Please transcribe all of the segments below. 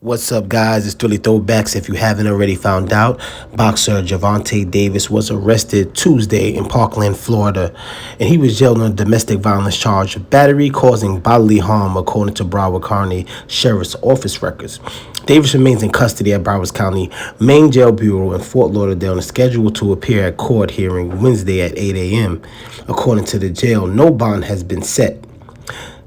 What's up, guys? It's Philly Throwbacks. If you haven't already found out, boxer Gervonta Davis was arrested Tuesday in Parkland, Florida, and he was jailed on a domestic violence charge of battery causing bodily harm, according to Broward County Sheriff's Office records. Davis remains in custody at Broward County Main Jail Bureau in Fort Lauderdale and is scheduled to appear at court hearing Wednesday at 8 a.m. According to the jail, no bond has been set.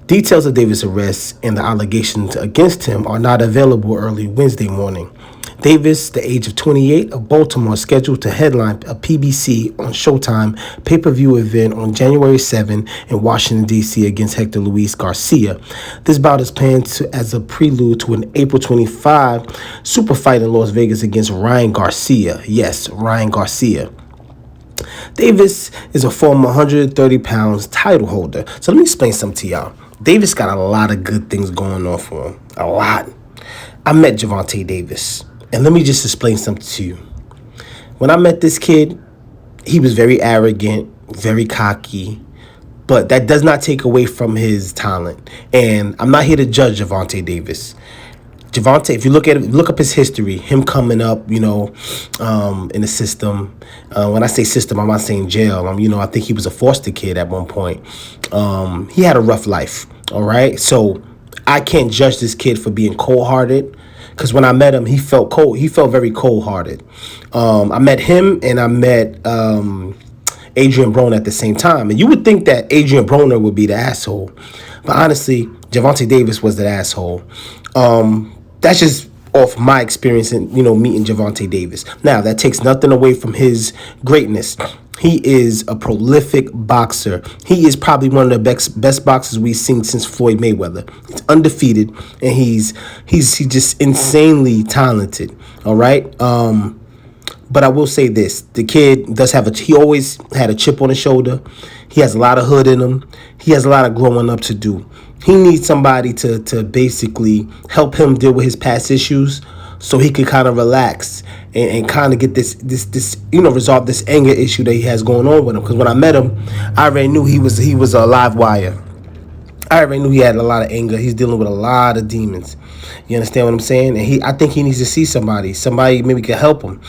Details of Davis' arrest and the allegations against him are not available early Wednesday morning. Davis, the age of 28, of Baltimore, is scheduled to headline a PBC on Showtime pay-per-view event on January 7 in Washington, D.C. against Hector Luis Garcia. This bout is planned as a prelude to an April 25 super fight in Las Vegas against Ryan Garcia. Yes, Ryan Garcia. Davis is a former 130 pounds title holder. So let me explain something to y'all. Davis got a lot of good things going on for him. A lot. I met Gervonta Davis. And let me just explain something to you. When I met this kid, he was very arrogant, very cocky. But that does not take away from his talent. And I'm not here to judge Gervonta Davis. Gervonta, if you look up his history, him coming up, in the system. When I say system, I'm not saying jail. I think he was a foster kid at one point. He had a rough life. All right, so I can't judge this kid for being cold-hearted, because when I met him, he felt cold. He felt very cold-hearted. I met him and I met Adrian Broner at the same time, and you would think that Adrian Broner would be the asshole, but honestly, Gervonta Davis was the asshole. That's just off my experience in, meeting Gervonta Davis. Now, that takes nothing away from his greatness. He is a prolific boxer. He is probably one of the best boxers we've seen since Floyd Mayweather. He's undefeated, and he's just insanely talented. All right. But I will say this: the kid does he always had a chip on his shoulder. He has a lot of hood in him. He has a lot of growing up to do. He needs somebody to basically help him deal with his past issues, so he could kind of relax and kind of get this resolve this anger issue that he has going on with him. Because when I met him, I already knew he was a live wire. I already knew he had a lot of anger. He's dealing with a lot of demons. You understand what I'm saying? And I think he needs to see somebody maybe can help him.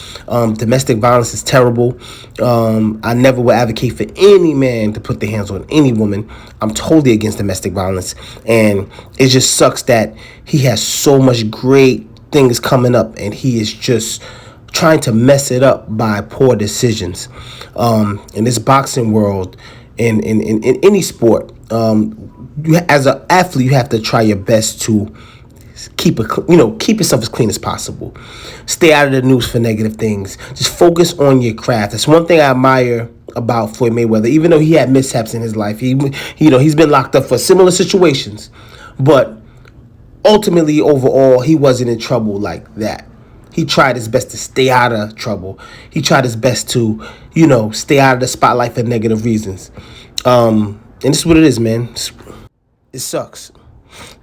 Domestic violence is terrible. I never would advocate for any man to put their hands on any woman. I'm totally against domestic violence. And it just sucks that he has so much great things coming up and he is just trying to mess it up by poor decisions. In this boxing world, in any sport, as an athlete, you have to try your best to keep yourself as clean as possible. Stay out of the news for negative things. Just focus on your craft. That's one thing I admire about Floyd Mayweather. Even though he had mishaps in his life, he's been locked up for similar situations, but ultimately, overall, he wasn't in trouble like that. He tried his best to stay out of trouble. He tried his best to, stay out of the spotlight for negative reasons. And this is what it is, man. It sucks.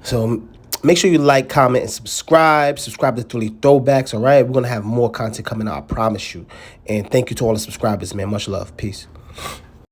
So make sure you like, comment, and subscribe. Subscribe to Philly Throwbacks, all right? We're going to have more content coming out, I promise you. And thank you to all the subscribers, man. Much love. Peace.